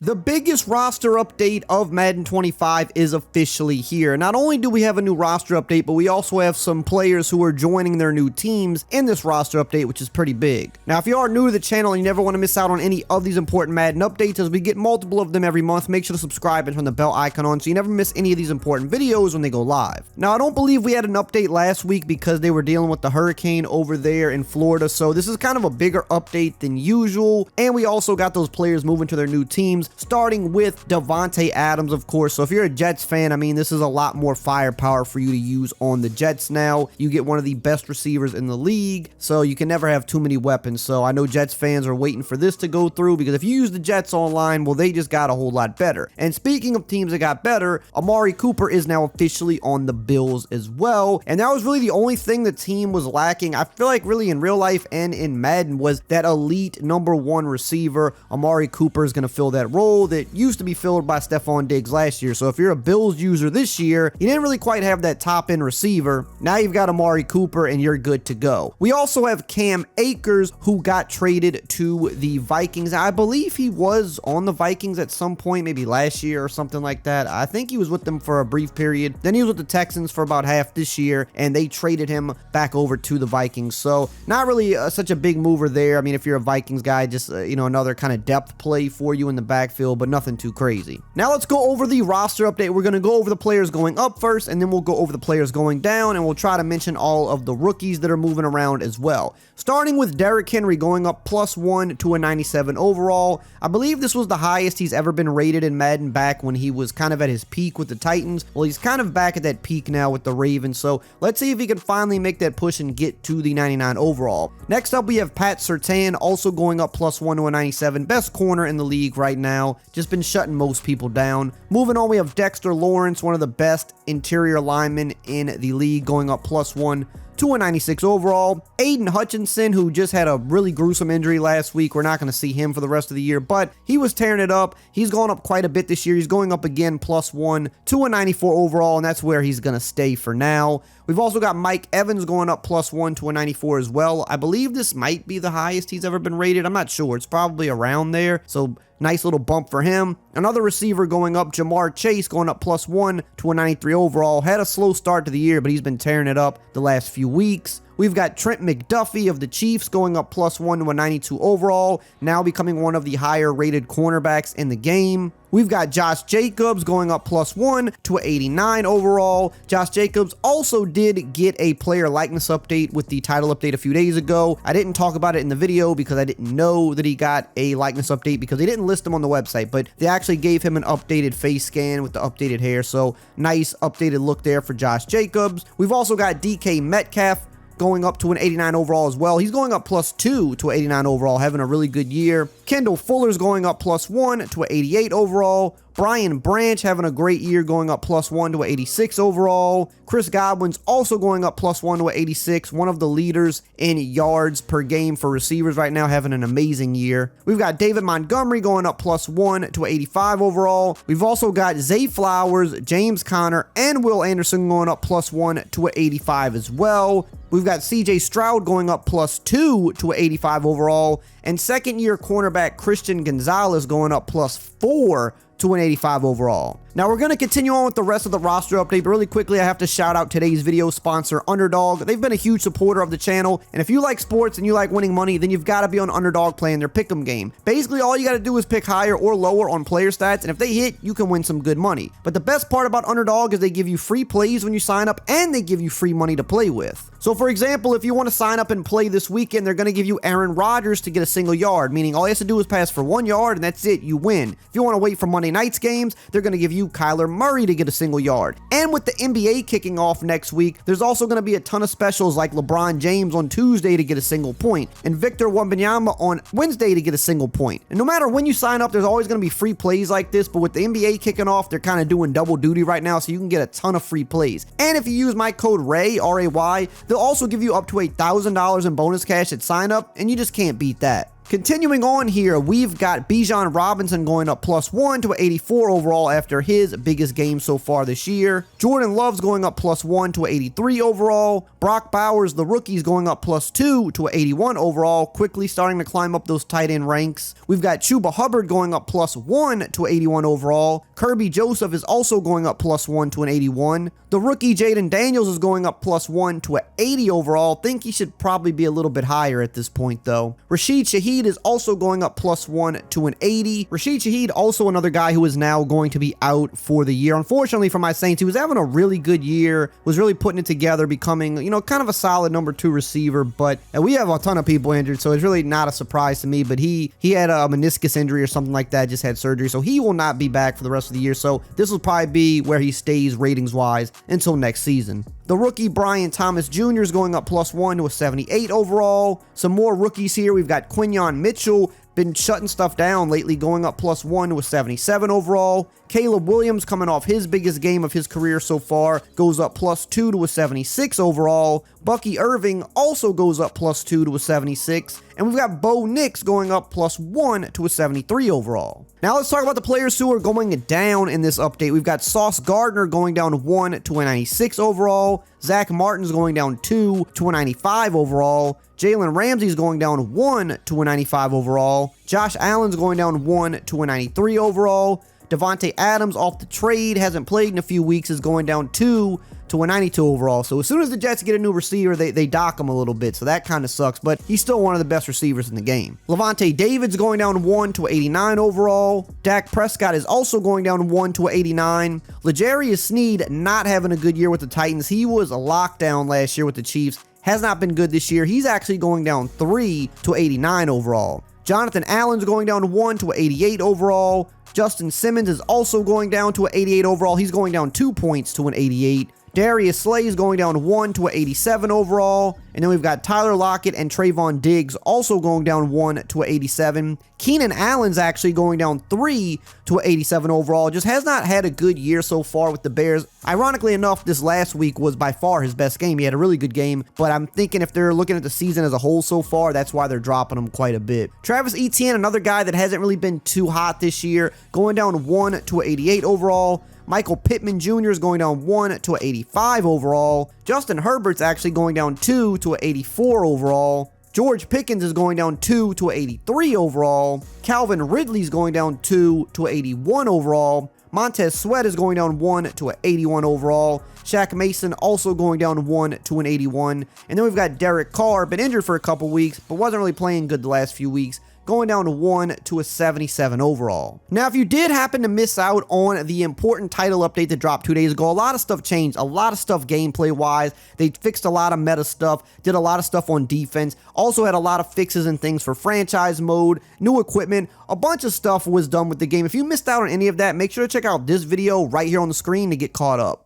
The biggest roster update of Madden 25 is officially here. Not only do we have a new roster update, but we also have some players who are joining their new teams in this roster update, which is pretty big. Now, if you are new to the channel and you never want to miss out on any of these important Madden updates, as we get multiple of them every month, make sure to subscribe and turn the bell icon on so you never miss any of these important videos when they go live. Now, I don't believe we had an update last week because they were dealing with the hurricane over there in Florida, so this is kind of a bigger update than usual, and we also got those players moving to their new teams, starting with Davante Adams, of course. So if you're a Jets fan, I mean, this is a lot more firepower for you to use on the Jets now. You get one of the best receivers in the league, so you can never have too many weapons. So I know Jets fans are waiting for this to go through because if you use the Jets online, well, they just got a whole lot better. And speaking of teams that got better, Amari Cooper is now officially on the Bills as well. And that was really the only thing the team was lacking. I feel like really in real life and in Madden was that elite #1 receiver. Amari Cooper is going to fill that role that used to be filled by Stephon Diggs last year. So if you're a Bills user this year, you didn't really quite have that top end receiver. Now you've got Amari Cooper and you're good to go. We also have Cam Akers, who got traded to the Vikings. I believe he was on the Vikings at some point, maybe last year or something like that. I think he was with them for a brief period. Then he was with the Texans for about half this year, and they traded him back over to the Vikings. So not really such a big mover there. I mean, if you're a Vikings guy, just another kind of depth play for you in the backfield, but nothing too crazy. Now let's go over the roster update. We're going to go over the players going up first, and then we'll go over the players going down, and we'll try to mention all of the rookies that are moving around as well. Starting with Derrick Henry going up +1 to a 97 overall. I believe this was the highest he's ever been rated in Madden back when he was kind of at his peak with the Titans. Well, he's kind of back at that peak now with the Ravens, so let's see if he can finally make that push and get to the 99 overall. Next up, we have Pat Surtain, also going up +1 to a 97. Best corner in the league right now. Just been shutting most people down. Moving on, we have Dexter Lawrence, one of the best interior linemen in the league, going up +1 to a 96 overall. Aiden Hutchinson, who just had a really gruesome injury last week. We're not going to see him for the rest of the year, but he was tearing it up. He's gone up quite a bit this year. He's going up again +1 to a 94 overall, and that's where he's going to stay for now. We've also got Mike Evans going up +1 to a 94 as well. I believe this might be the highest he's ever been rated. I'm not sure. It's probably around there, so nice little bump for him. Another receiver going up, Jamar Chase, going up +1 to a 93 overall. Had a slow start to the year, but he's been tearing it up the last few weeks. We've got Trent McDuffie of the Chiefs going up +1 to a 92 overall, now becoming one of the higher rated cornerbacks in the game. We've got Josh Jacobs going up +1 to a 89 overall. Josh Jacobs also did get a player likeness update with the title update a few days ago. I didn't talk about it in the video because I didn't know that he got a likeness update because they didn't list him on the website, but they actually gave him an updated face scan with the updated hair. So nice updated look there for Josh Jacobs. We've also got DK Metcalf going up to an 89 overall as well. He's going up +2 to 89 overall, having a really good year. Kendall Fuller's going up +1 to an 88 overall. Brian Branch having a great year, going up +1 to an 86 overall. Chris Godwin's also going up +1 to an 86, one of the leaders in yards per game for receivers right now, having an amazing year. We've got David Montgomery going up +1 to an 85 overall. We've also got Zay Flowers, James Conner, and Will Anderson going up +1 to an 85 as well. We've got CJ Stroud going up +2 to an 85 overall, and second-year cornerback Christian Gonzalez going up +4 to an 85 overall. Now we're going to continue on with the rest of the roster update, but really quickly I have to shout out today's video sponsor, Underdog. They've been a huge supporter of the channel, and if you like sports and you like winning money, then you've got to be on Underdog playing their pick'em game. Basically, all you got to do is pick higher or lower on player stats, and if they hit, you can win some good money. But the best part about Underdog is they give you free plays when you sign up, and they give you free money to play with. So for example, if you want to sign up and play this weekend, they're going to give you Aaron Rodgers to get a single yard, meaning all he has to do is pass for 1 yard, and that's it, you win. If you want to wait for Monday night's games, they're going to give you Kyler Murray to get a single yard. And with the NBA kicking off next week, there's also going to be a ton of specials like LeBron James on Tuesday to get a single point, and Victor Wembanyama on Wednesday to get a single point. And no matter when you sign up, there's always going to be free plays like this, but with the NBA kicking off, they're kind of doing double duty right now, so you can get a ton of free plays. And if you use my code RAY, R-A-Y, they'll also give you up to $1,000 in bonus cash at sign up, and you just can't beat that. Continuing on here, we've got Bijan Robinson going up +1 to 84 overall after his biggest game so far this year. Jordan Love's going up +1 to 83 overall. Brock Bowers, the rookie's going up +2 to 81 overall, quickly starting to climb up those tight end ranks. We've got Chuba Hubbard going up +1 to 81 overall. Kirby Joseph is also going up +1 to an 81. The rookie Jaden Daniels is going up +1 to an 80 overall. Think he should probably be a little bit higher at this point though. Rashid Shaheed is also going up +1 to an 80. Rashid Shaheed, also another guy who is now going to be out for the year. Unfortunately for my Saints, he was having a really good year, was really putting it together, becoming, you know, kind of a solid number 2 receiver, but we have a ton of people injured, so it's really not a surprise to me, but he had a meniscus injury or something like that, just had surgery, so he will not be back for the rest of the year, so this will probably be where he stays ratings-wise until next season. The rookie Brian Thomas Jr. is going up +1 to a 78 overall. Some more rookies here. We've got Quinyon Mitchell, been shutting stuff down lately, going up +1 to a 77 overall. Caleb Williams, coming off his biggest game of his career so far, goes up +2 to a 76 overall. Bucky Irving also goes up +2 to a 76. And we've got Bo Nix going up +1 to a 73 overall. Now let's talk about the players who are going down in this update. We've got Sauce Gardner going down 1 to a 96 overall. Zach Martin's going down 2 to a 95 overall. Jalen Ramsey's going down 1 to a 95 overall. Josh Allen's going down 1 to a 93 overall. Devontae Adams off the trade, hasn't played in a few weeks, is going down 2 to a 92 overall. So as soon as the Jets get a new receiver, they dock him a little bit, so that kind of sucks, but he's still one of the best receivers in the game. Levante David's going down 1 to 89 overall. Dak Prescott is also going down 1 to 89. L'Jarius Sneed not having a good year with the Titans. He was a lockdown last year with the Chiefs. Has not been good this year. He's actually going down 3 to 89 overall. Jonathan Allen's going down 1 to 88 overall. Justin Simmons is also going down to an 88 overall. He's going down 2 points to an 88. Darius Slay is going down 1 to an 87 overall. And then we've got Tyler Lockett and Trayvon Diggs also going down 1 to an 87. Keenan Allen's actually going down 3 to an 87 overall. Just has not had a good year so far with the Bears. Ironically enough, this last week was by far his best game. He had a really good game, but I'm thinking if they're looking at the season as a whole so far, that's why they're dropping him quite a bit. Travis Etienne, another guy that hasn't really been too hot this year, going down 1 to an 88 overall. Michael Pittman Jr. is going down 1 to an 85 overall. Justin Herbert's actually going down 2 to an 84 overall. George Pickens is going down 2 to an 83 overall. Calvin Ridley's going down 2 to an 81 overall. Montez Sweat is going down 1 to an 81 overall. Shaq Mason also going down 1 to an 81. And then we've got Derek Carr, been injured for a couple weeks, but wasn't really playing good the last few weeks, going down to 1 to a 77 overall. Now, if you did happen to miss out on the important title update that dropped 2 days ago, a lot of stuff changed, a lot of stuff gameplay-wise. They fixed a lot of meta stuff, did a lot of stuff on defense, also had a lot of fixes and things for franchise mode, new equipment, a bunch of stuff was done with the game. If you missed out on any of that, make sure to check out this video right here on the screen to get caught up.